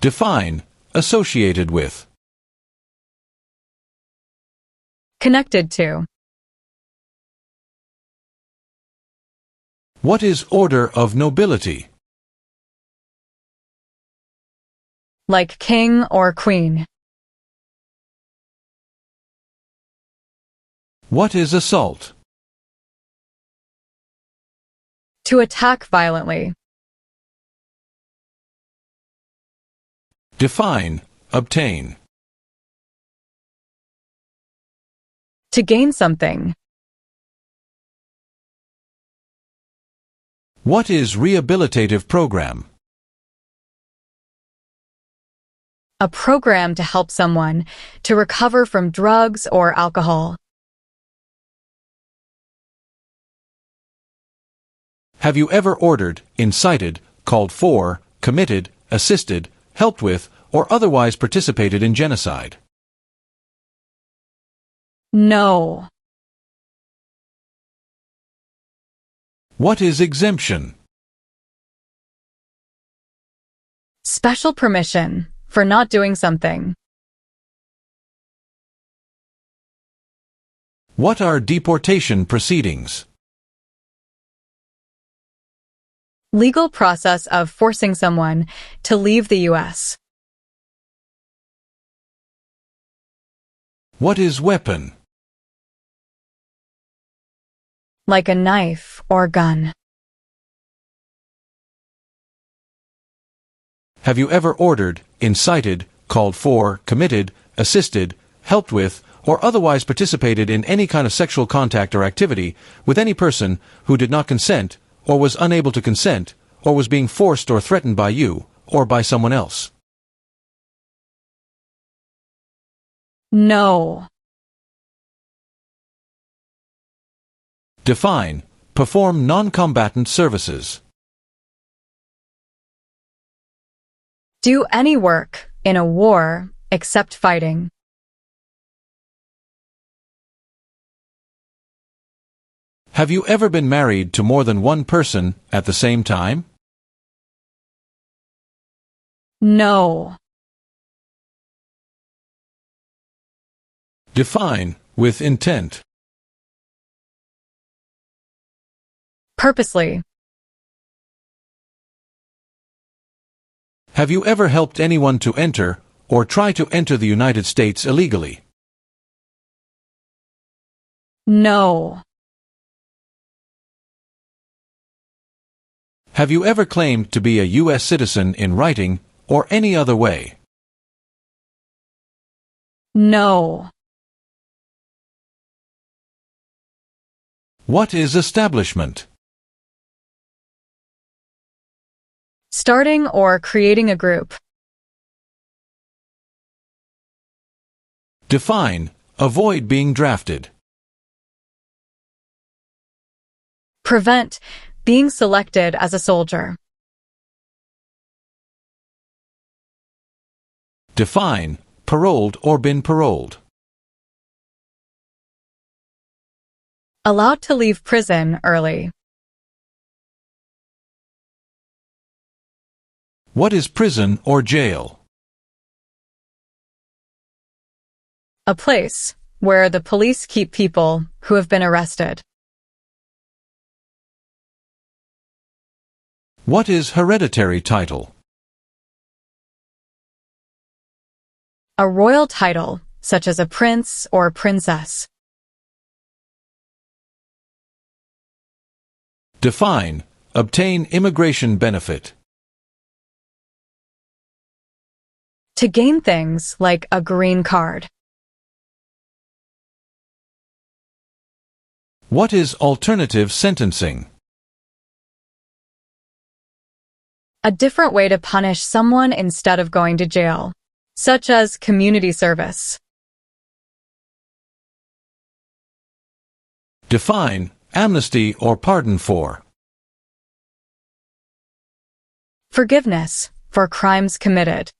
Define, associated with. Connected to. What is order of nobility? Like king or queen. What is assault? To attack violently. Define, obtain. To gain something. What is rehabilitative program? A program to help someone to recover from drugs or alcohol. Have you ever ordered, incited, called for, committed, assisted, helped with, or otherwise participated in genocide? No. What is exemption? Special permission for not doing something. What are deportation proceedings? Legal process of forcing someone to leave the U.S. What is weapon? Like a knife or gun. Have you ever ordered, incited, called for, committed, assisted, helped with, or otherwise participated in any kind of sexual contact or activity with any person who did not consent, or was unable to consent, or was being forced or threatened by you, or by someone else? No. Define, perform non-combatant services. Do any work in a war except fighting. Have you ever been married to more than one person at the same time? No. Define, with intent. Purposely. Have you ever helped anyone to enter, or try to enter the United States illegally? No. Have you ever claimed to be a U.S. citizen in writing, or any other way? No. What is establishment? Starting or creating a group. Define, avoid being drafted. Prevent being selected as a soldier. Define, paroled or been paroled. Allowed to leave prison early. What is prison or jail? A place where the police keep people who have been arrested. What is hereditary title? A royal title, such as a prince or princess. Define, obtain immigration benefit. To gain things like a green card. What is alternative sentencing? A different way to punish someone instead of going to jail, such as community service. Define, amnesty or pardon for. Forgiveness for crimes committed.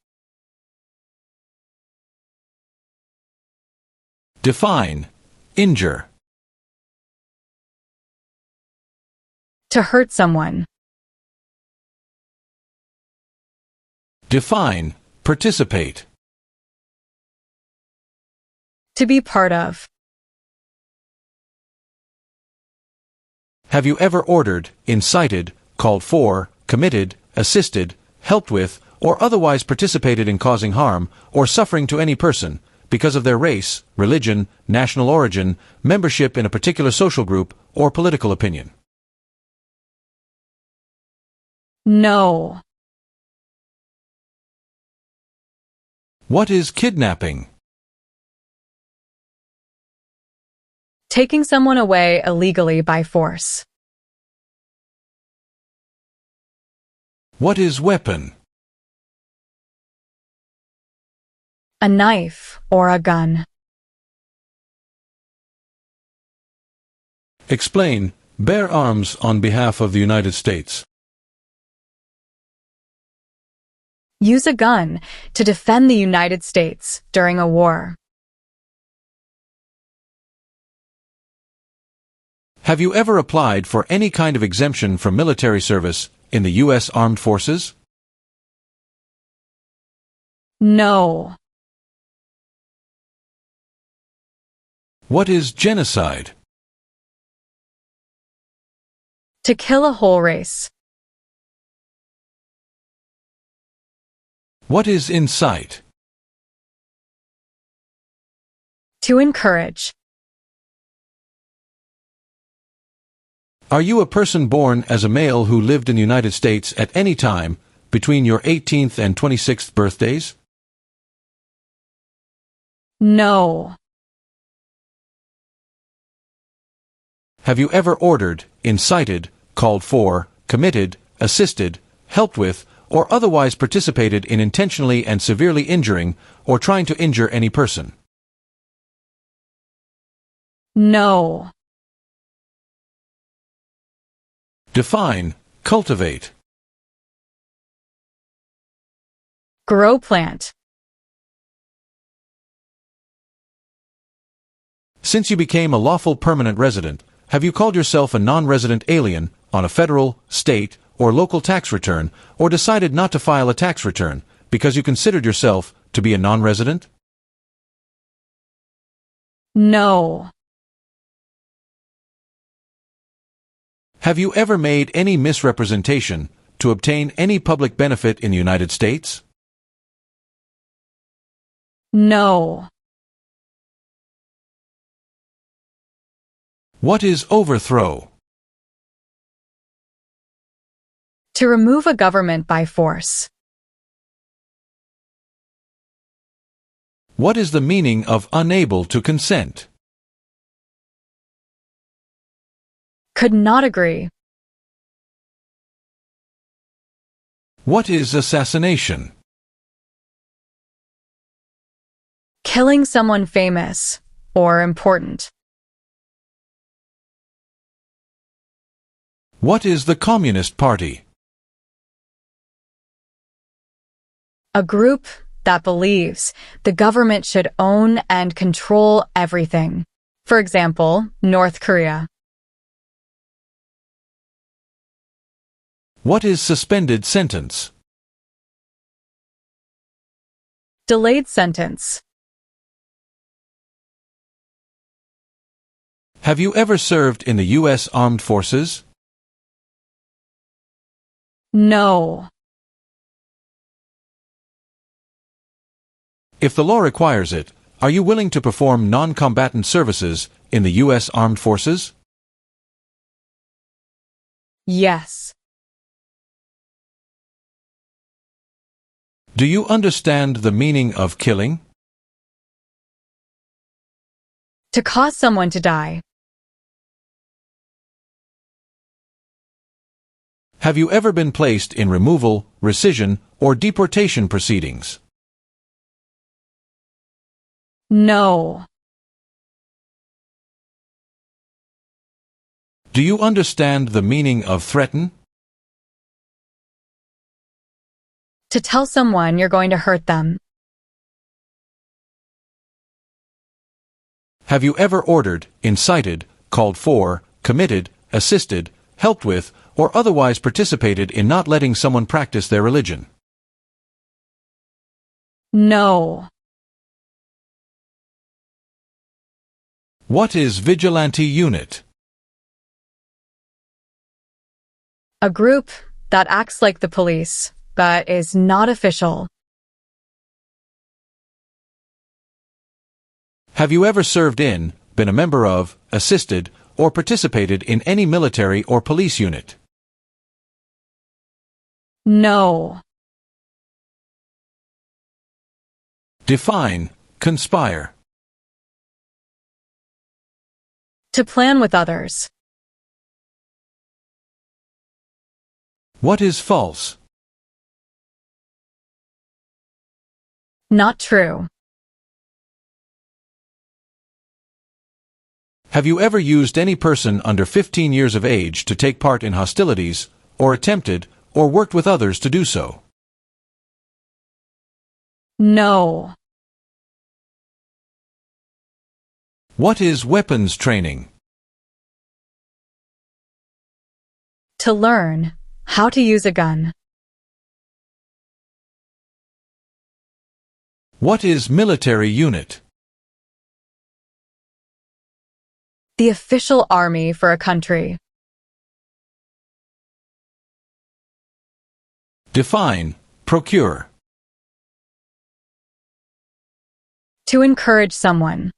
Define, injure. To hurt someone. Define, Participate. To be part of. Have you ever ordered, incited, called for, committed, assisted, helped with, or otherwise participated in causing harm or suffering to any person because of their race, religion, national origin, membership in a particular social group, or political opinion? No. What is kidnapping? Taking someone away illegally by force. What is weapon? A knife or a gun. Explain. Bear arms on behalf of the United States. Use a gun to defend the United States during a war. Have you ever applied for any kind of exemption from military service in the U.S. Armed Forces? No. What is genocide? To kill a whole race. What is incite? To encourage. Are you a person born as a male who lived in the United States at any time between your 18th and 26th birthdays? No. Have you ever ordered, incited, called for, committed, assisted, helped with, or otherwise participated in intentionally and severely injuring or trying to injure any person? No. Define, cultivate. Grow plant. Since you became a lawful permanent resident, have you called yourself a non-resident alien on a federal, state, or local tax return, or decided not to file a tax return because you considered yourself to be a non-resident? No. Have you ever made any misrepresentation to obtain any public benefit in the United States? No. What is overthrow? To remove a government by force. What is the meaning of unable to consent? Could not agree. What is assassination? Killing someone famous or important. What is the Communist Party? A group that believes the government should own and control everything. For example, North Korea. What is suspended sentence? Delayed sentence. Have you ever served in the U.S. Armed Forces? No. If the law requires it, are you willing to perform non-combatant services in the U.S. Armed Forces? Yes. Do you understand the meaning of killing? To cause someone to die. Have you ever been placed in removal, rescission, or deportation proceedings? No. Do you understand the meaning of threaten? To tell someone you're going to hurt them. Have you ever ordered, incited, called for, committed, assisted, helped with, or otherwise participated in not letting someone practice their religion? No. What is vigilante unit? A group that acts like the police, but is not official. Have you ever served in, been a member of, assisted, or participated in any military or police unit? No. Define, conspire. To plan with others. What is false? Not true. Have you ever used any person under 15 years of age to take part in hostilities, or attempted, or worked with others to do so? No. What is weapons training? To learn how to use a gun. What is military unit? The official army for a country. Define, procure. To encourage someone.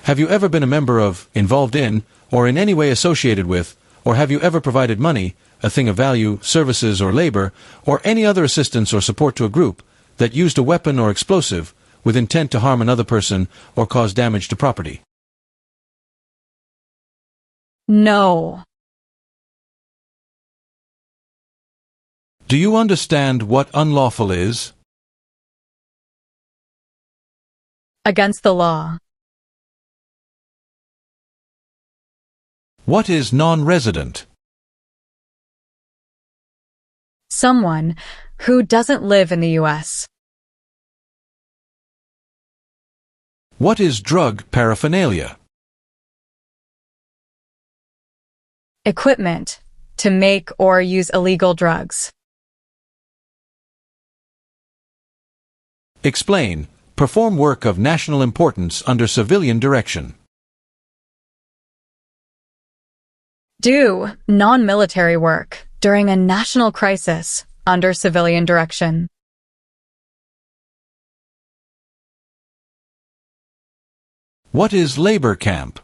Have you ever been a member of, involved in, or in any way associated with, or have you ever provided money, a thing of value, services or labor, or any other assistance or support to a group that used a weapon or explosive with intent to harm another person or cause damage to property? No. Do you understand what unlawful is? Against the law. What is non-resident? Someone who doesn't live in the U.S. What is drug paraphernalia? Equipment to make or use illegal drugs. Explain. Perform work of national importance under civilian direction. Do non-military work during a national crisis under civilian direction. What is labor camp?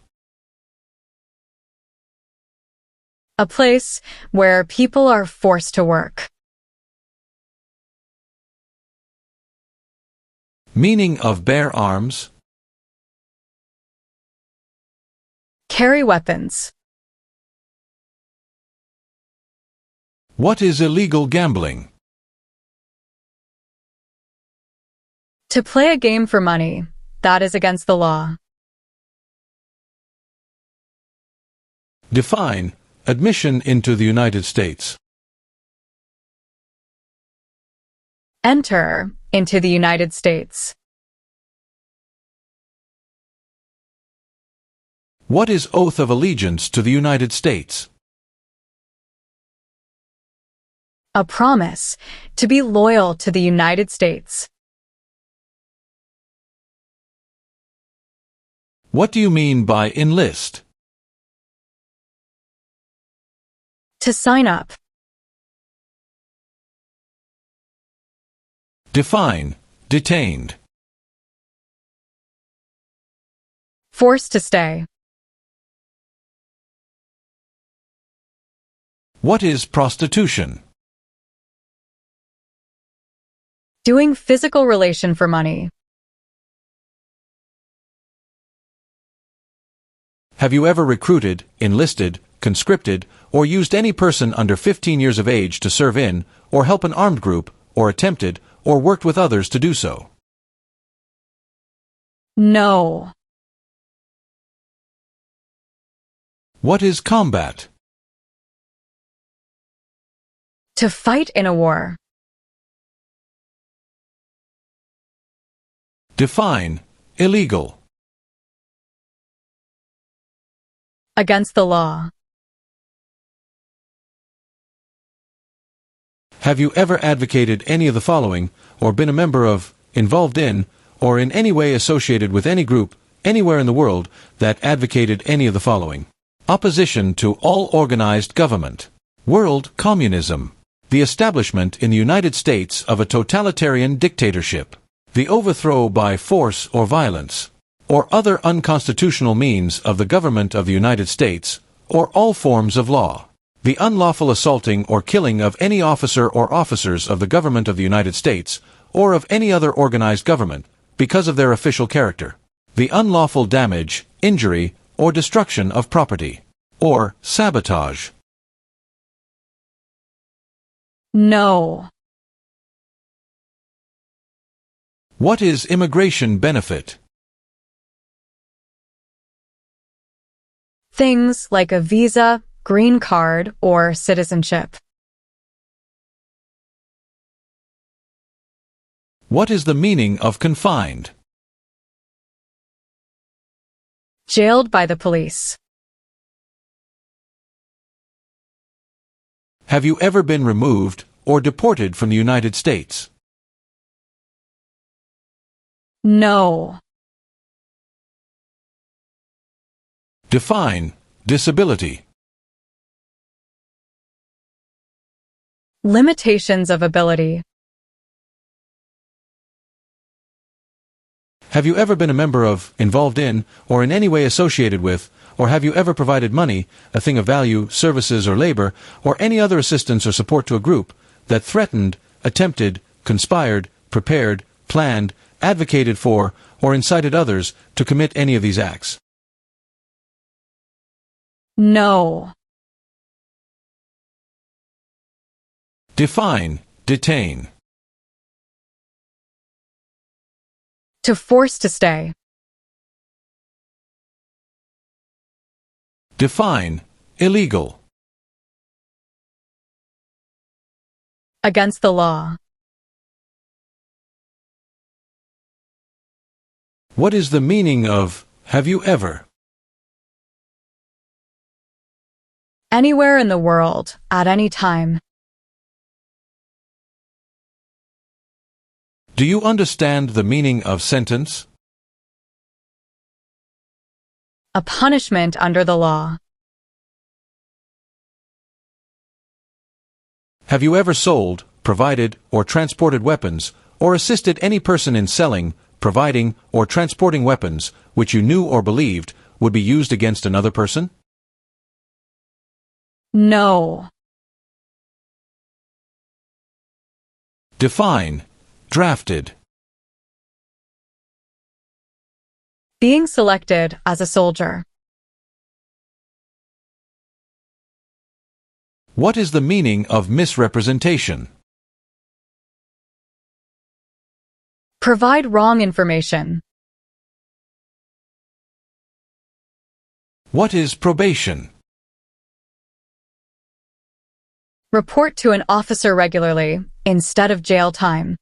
A place where people are forced to work. Meaning of bear arms? Carry weapons. What is illegal gambling? To play a game for money that is against the law. Define. Admission into the United States. Enter into the United States. What is oath of allegiance to the United States? A promise to be loyal to the United States. What do you mean by enlist? To sign up. Define. Detained. Forced to stay. What is prostitution? Doing physical relation for money. Have you ever recruited, enlisted, conscripted, or used any person under 15 years of age to serve in, or help an armed group, or attempted, or worked with others to do so? No. What is combat? To fight in a war. Define. Illegal. Against the law. Have you ever advocated any of the following, or been a member of, involved in, or in any way associated with any group, anywhere in the world, that advocated any of the following? Opposition to all organized government. World communism. The establishment in the United States of a totalitarian dictatorship. The overthrow by force or violence, or other unconstitutional means of the government of the United States, or all forms of law. The unlawful assaulting or killing of any officer or officers of the government of the United States, or of any other organized government, because of their official character. The unlawful damage, injury, or destruction of property, or sabotage. No. What is immigration benefit? Things like a visa, green card, or citizenship. What is the meaning of confined? Jailed by the police. Have you ever been removed or deported from the United States? No. Define disability. Limitations of ability. Have you ever been a member of, involved in, or in any way associated with, or have you ever provided money, a thing of value, services or labor, or any other assistance or support to a group that threatened, attempted, conspired, prepared, planned, advocated for, or incited others to commit any of these acts? No. Define detain. To force to stay. Define illegal. Against the law. What is the meaning of have you ever? Anywhere in the world, at any time. Do you understand the meaning of sentence? A punishment under the law. Have you ever sold, provided, or transported weapons, or assisted any person in selling, providing, or transporting weapons which you knew or believed would be used against another person? No. Define drafted. Being selected as a soldier. What is the meaning of misrepresentation? Provide wrong information. What is probation? Report to an officer regularly, instead of jail time.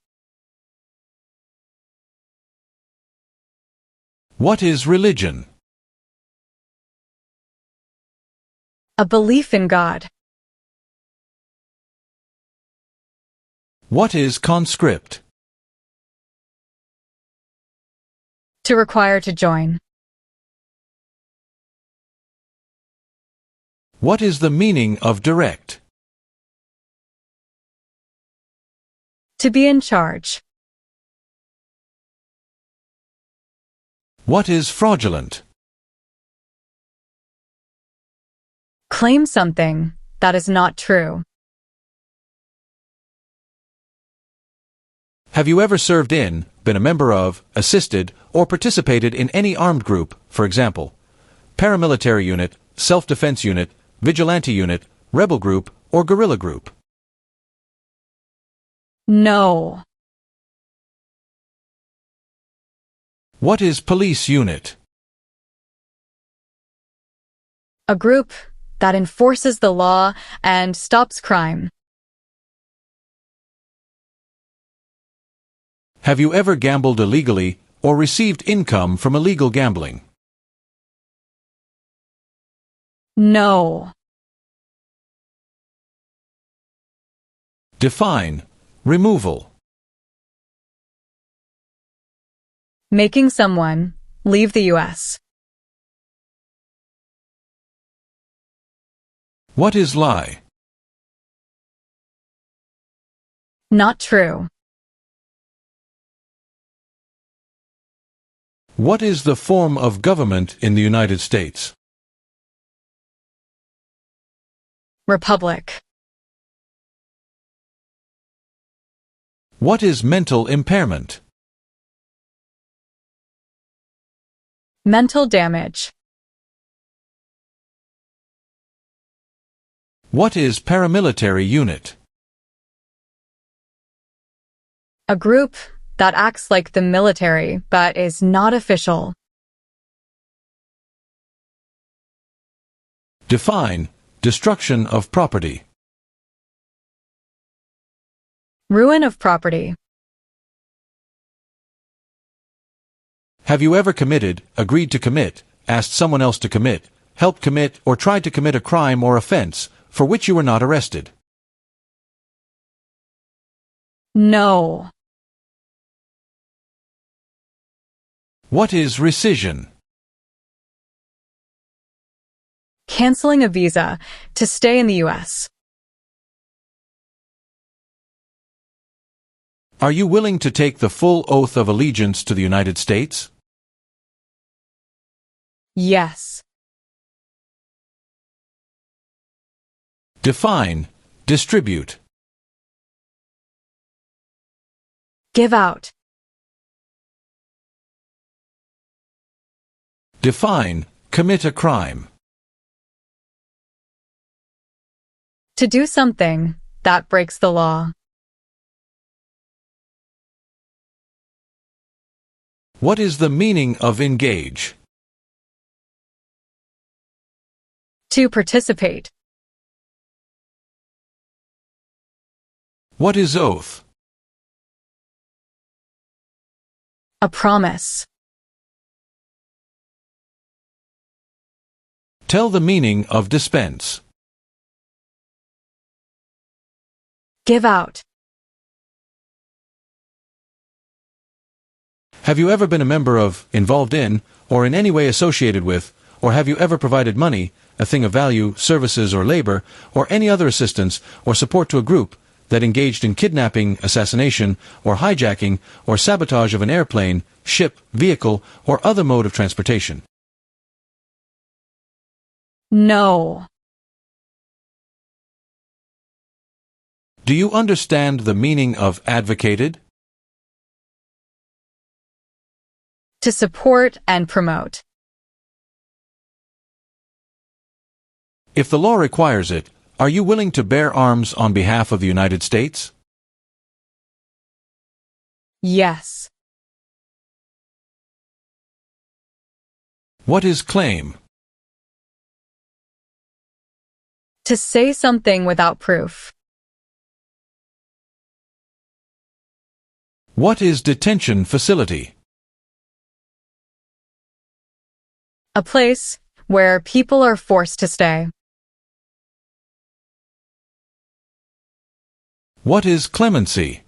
What is religion? A belief in God. What is conscript? To require to join. What is the meaning of direct? To be in charge. What is fraudulent? Claim something that is not true. Have you ever served in, been a member of, assisted, or participated in any armed group, for example, paramilitary unit, self-defense unit, vigilante unit, rebel group, or guerrilla group? No. What is police unit? A group that enforces the law and stops crime. Have you ever gambled illegally or received income from illegal gambling? No. Define. Removal. Making someone leave the U.S. What is lie? Not true. What is the form of government in the United States? Republic. What is mental impairment? Mental damage. What is paramilitary unit? A group that acts like the military but is not official. Define. Destruction of property. Ruin of property. Have you ever committed, agreed to commit, asked someone else to commit, helped commit, or tried to commit a crime or offense for which you were not arrested? No. What is rescission? Canceling a visa to stay in the U.S. Are you willing to take the full oath of allegiance to the United States? Yes. Define. Distribute. Give out. Define. Commit a crime. To do something that breaks the law. What is the meaning of engage? To participate. What is oath? A promise. Tell the meaning of dispense. Give out. Have you ever been a member of, involved in, or in any way associated with, or have you ever provided money, a thing of value, services or labor, or any other assistance or support to a group that engaged in kidnapping, assassination, or hijacking, or sabotage of an airplane, ship, vehicle, or other mode of transportation? No. Do you understand the meaning of advocated? To support and promote. If the law requires it, are you willing to bear arms on behalf of the United States? Yes. What is claim? To say something without proof. What is detention facility? A place where people are forced to stay. What is clemency?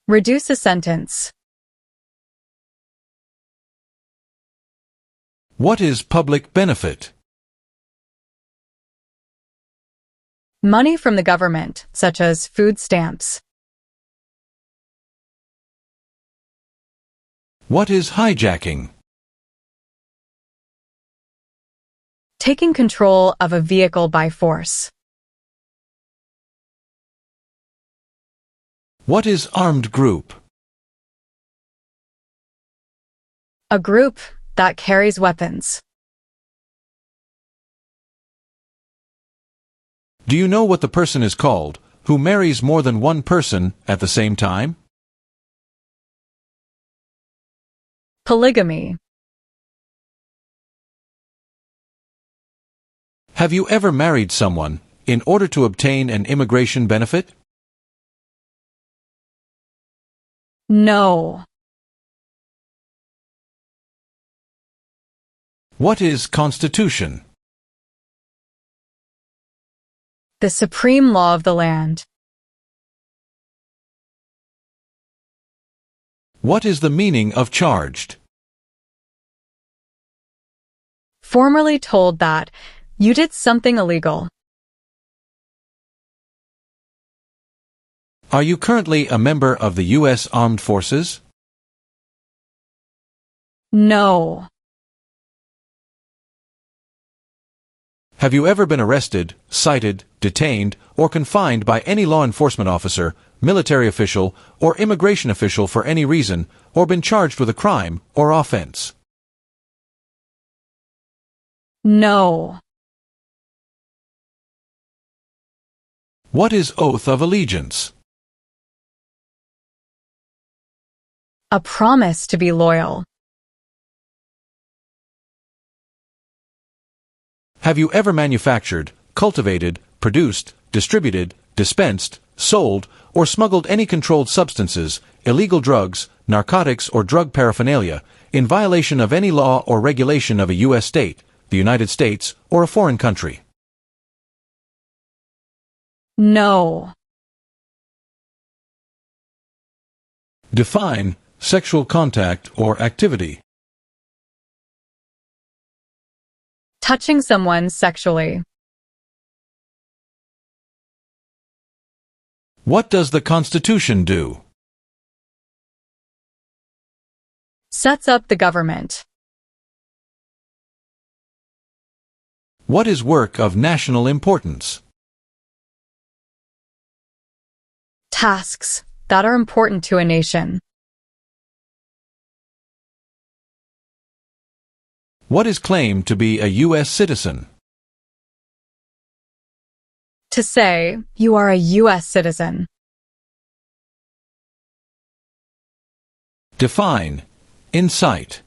Reduce a sentence. What is public benefit? Money from the government, such as food stamps. What is hijacking? Taking control of a vehicle by force. What is armed group? A group that carries weapons. Do you know what the person is called who marries more than one person at the same time? Polygamy. Have you ever married someone in order to obtain an immigration benefit? No. What is constitution? the supreme law of the land. What is the meaning of charged? Formerly told that you did something illegal. Are you currently a member of the U.S. Armed Forces? No. Have you ever been arrested, cited, detained, or confined by any law enforcement officer, military official, or immigration official for any reason, or been charged with a crime or offense? No. What is oath of allegiance? A promise to be loyal. Have you ever manufactured, cultivated, produced, distributed, dispensed, sold, or smuggled any controlled substances, illegal drugs, narcotics, or drug paraphernalia in violation of any law or regulation of a U.S. state, the United States, or a foreign country? No. Define sexual contact or activity. Touching someone sexually. What does the Constitution do? Sets up the government. What is work of national importance? Tasks that are important to a nation. What is claimed to be a U.S. citizen? To say you are a US citizen. Define incite.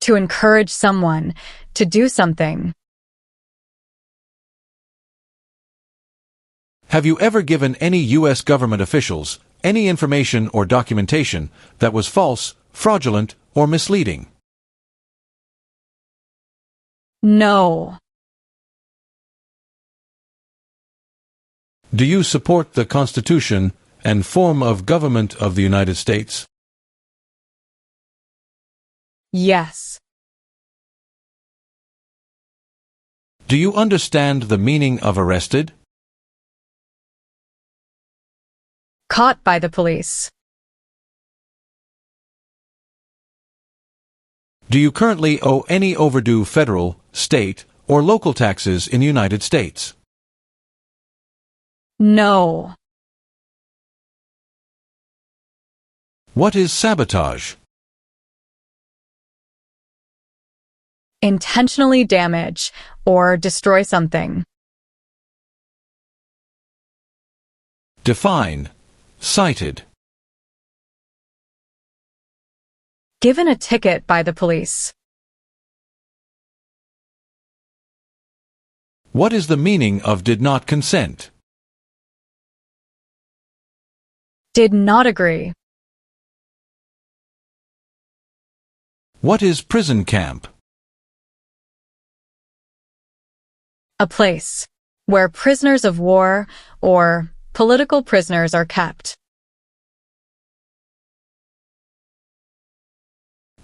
To encourage someone to do something. Have you ever given any U.S. government officials any information or documentation that was false, fraudulent, or misleading? No. Do you support the Constitution and form of government of the United States? Yes. Do you understand the meaning of arrested? Caught by the police. Do you currently owe any overdue federal, state, or local taxes in the United States? No. What is sabotage? Intentionally damage or destroy something. Define cited. Given a ticket by the police. What is the meaning of did not consent? Did not agree. What is prison camp? A place where prisoners of war or political prisoners are kept.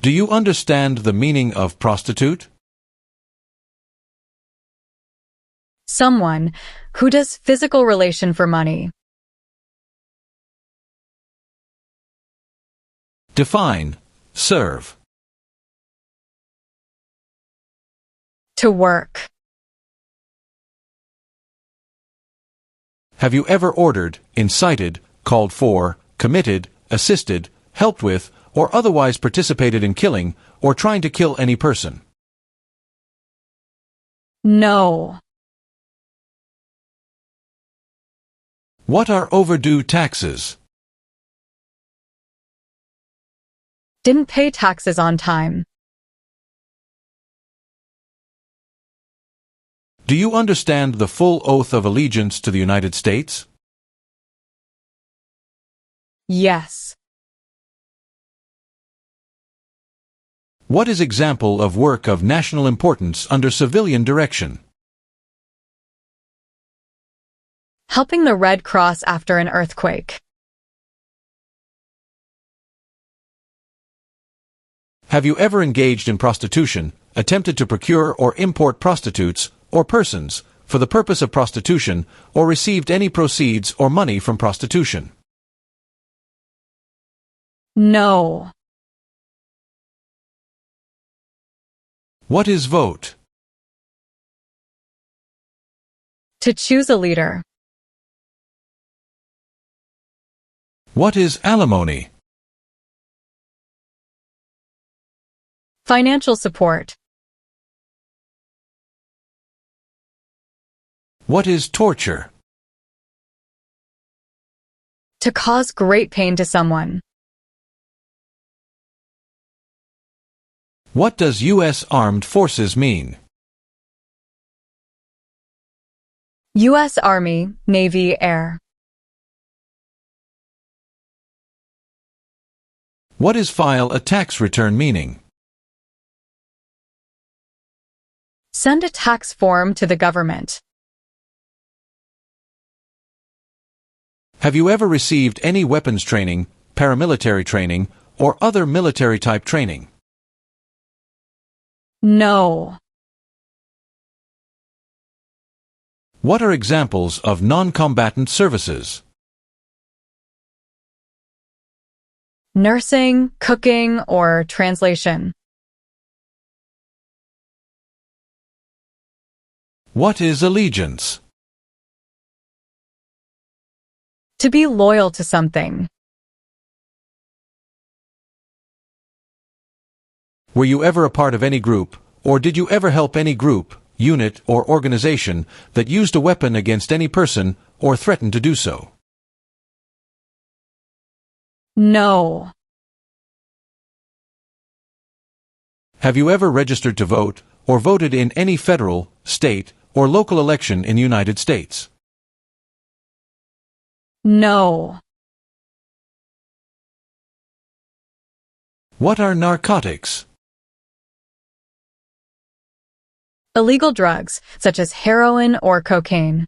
Do you understand the meaning of prostitute? Someone who does physical relation for money. Define serve. To work. Have you ever ordered, incited, called for, committed, assisted, helped with, or otherwise participated in killing or trying to kill any person? No. What are overdue taxes? Didn't pay taxes on time. Do you understand the full oath of allegiance to the United States? Yes. What is example of work of national importance under civilian direction? Helping the Red Cross after an earthquake. Have you ever engaged in prostitution, attempted to procure or import prostitutes, or persons, for the purpose of prostitution, or received any proceeds or money from prostitution? No. What is vote? To choose a leader. What is alimony? Financial support. What is torture? To cause great pain to someone. What does U.S. Armed Forces mean? U.S. Army, Navy, Air. What is file a tax return meaning? Send a tax form to the government. Have you ever received any weapons training, paramilitary training, or other military-type training? No. What are examples of non-combatant services? Nursing, cooking, or translation. What is allegiance? To be loyal to something. Were you ever a part of any group, or did you ever help any group, unit, or organization that used a weapon against any person or threatened to do so? No. Have you ever registered to vote or voted in any federal, state, or local election in the United States? No. What are narcotics? Illegal drugs, such as heroin or cocaine.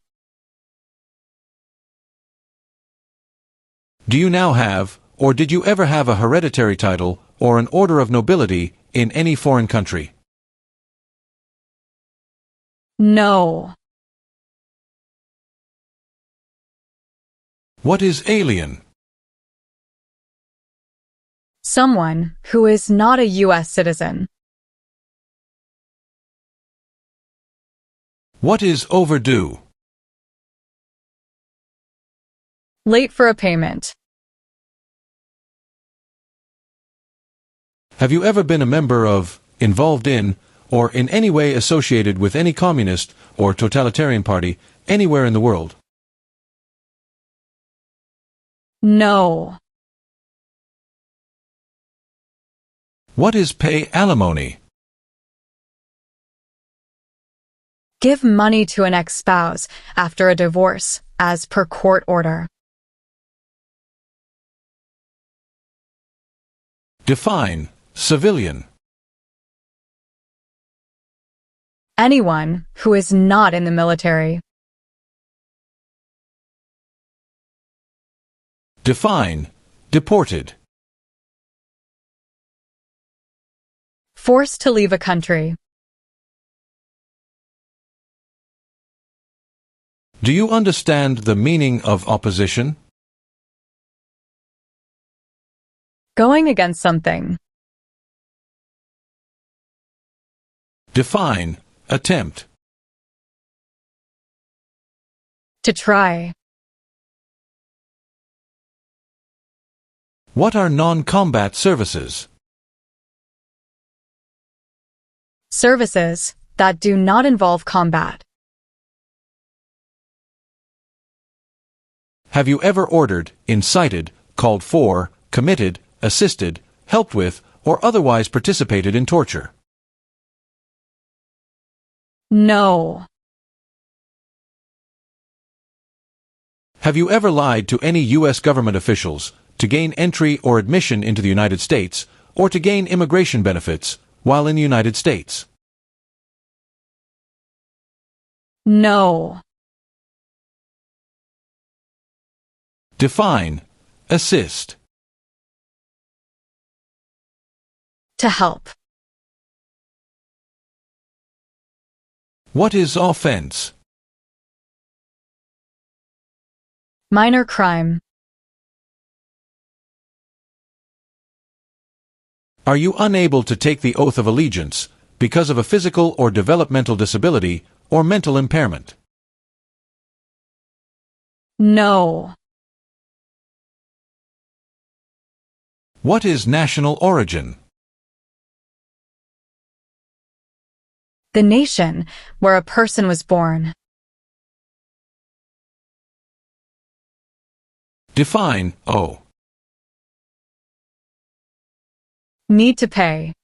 Do you now have, or did you ever have a hereditary title or an order of nobility in any foreign country? No. What is alien? Someone who is not a U.S. citizen. What is overdue? Late for a payment. Have you ever been a member of, involved in, or in any way associated with any communist or totalitarian party anywhere in the world? No. What is pay alimony? Give money to an ex-spouse after a divorce, as per court order. Define civilian. Anyone who is not in the military. Define deported. Forced to leave a country. Do you understand the meaning of opposition? Going against something. Define attempt. To try. What are non-combat services? Services that do not involve combat. Have you ever ordered, incited, called for, committed, assisted, helped with, or otherwise participated in torture? No. Have you ever lied to any U.S. government officials to gain entry or admission into the United States, or to gain immigration benefits while in the United States? No. Define. Assist. To help. What is offense? Minor crime. Are you unable to take the oath of allegiance because of a physical or developmental disability or mental impairment? No. What is national origin? The nation where a person was born. Define. Owe. Need to pay.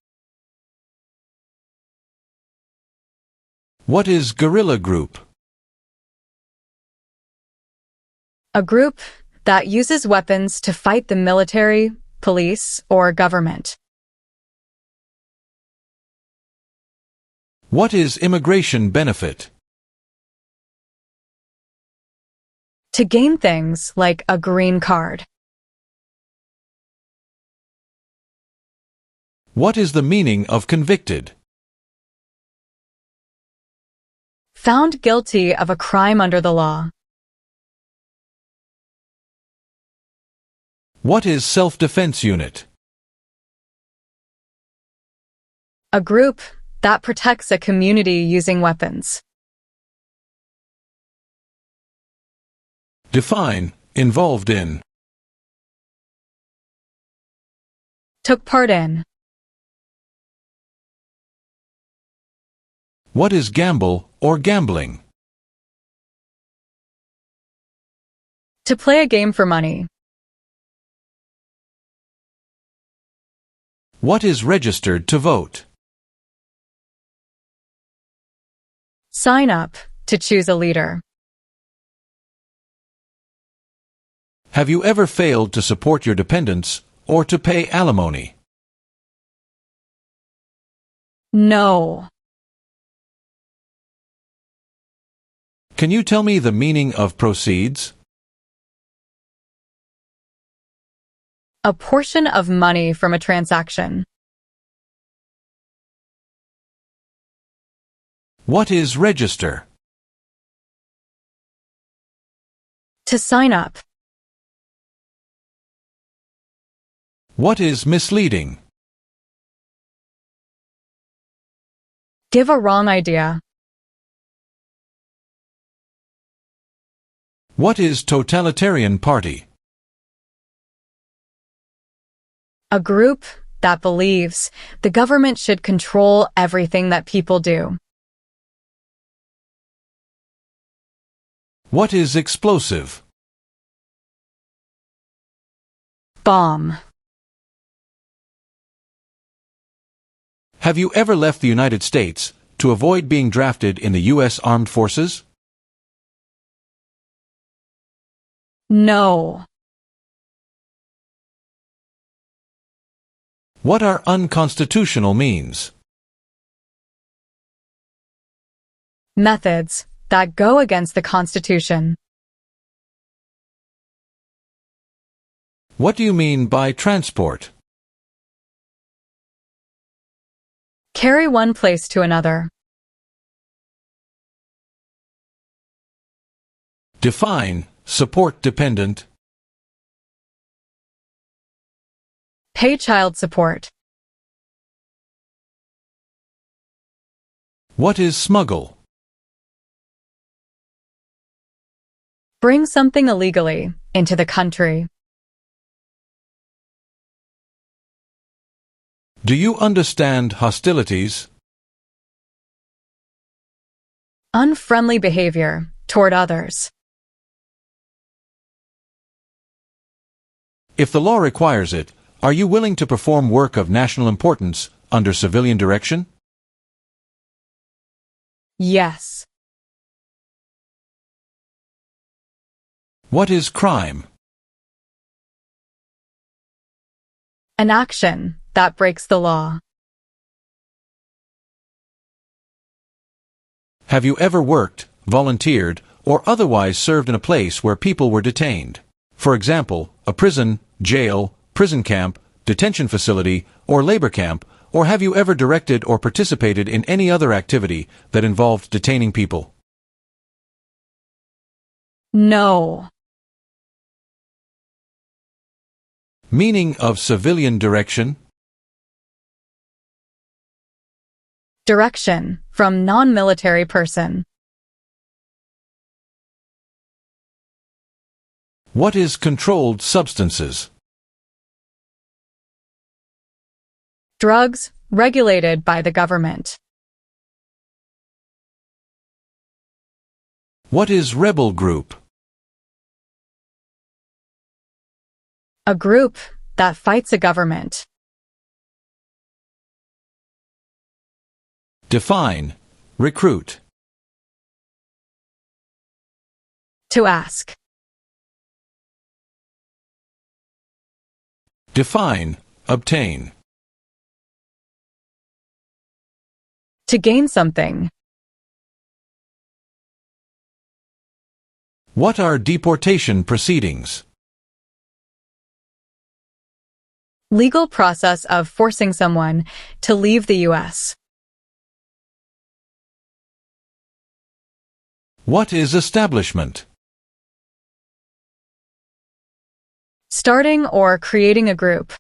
What is guerrilla group? A group that uses weapons to fight the military, police, or government. What is immigration benefit? To gain things like a green card. What is the meaning of convicted? Found guilty of a crime under the law. What is self-defense unit? A group that protects a community using weapons. Define. Involved in. Took part in. What is gamble or gambling? To play a game for money. What is registered to vote? Sign up to choose a leader. Have you ever failed to support your dependents or to pay alimony? No. Can you tell me the meaning of proceeds? A portion of money from a transaction. What is register? To sign up. What is misleading? Give a wrong idea. What is totalitarian party? A group that believes the government should control everything that people do. What is explosive? Bomb. Have you ever left the United States to avoid being drafted in the U.S. Armed Forces? No. What are unconstitutional means? Methods that go against the Constitution. What do you mean by transport? Carry one place to another. Define. Support dependent. Pay child support. What is smuggle? Bring something illegally into the country. Do you understand hostilities? Unfriendly behavior toward others. If the law requires it, are you willing to perform work of national importance under civilian direction? Yes. What is crime? An action that breaks the law. Have you ever worked, volunteered, or otherwise served in a place where people were detained? For example, a prison, jail, prison camp, detention facility, or labor camp, or have you ever directed or participated in any other activity that involved detaining people? No. Meaning of civilian direction? Direction from non-military person. What is controlled substances? Drugs regulated by the government. What is rebel group? A group that fights a government. Define. Recruit. To ask. Define. Obtain. To gain something. What are deportation proceedings? Legal process of forcing someone to leave the U.S. What is establishment? Starting or creating a group.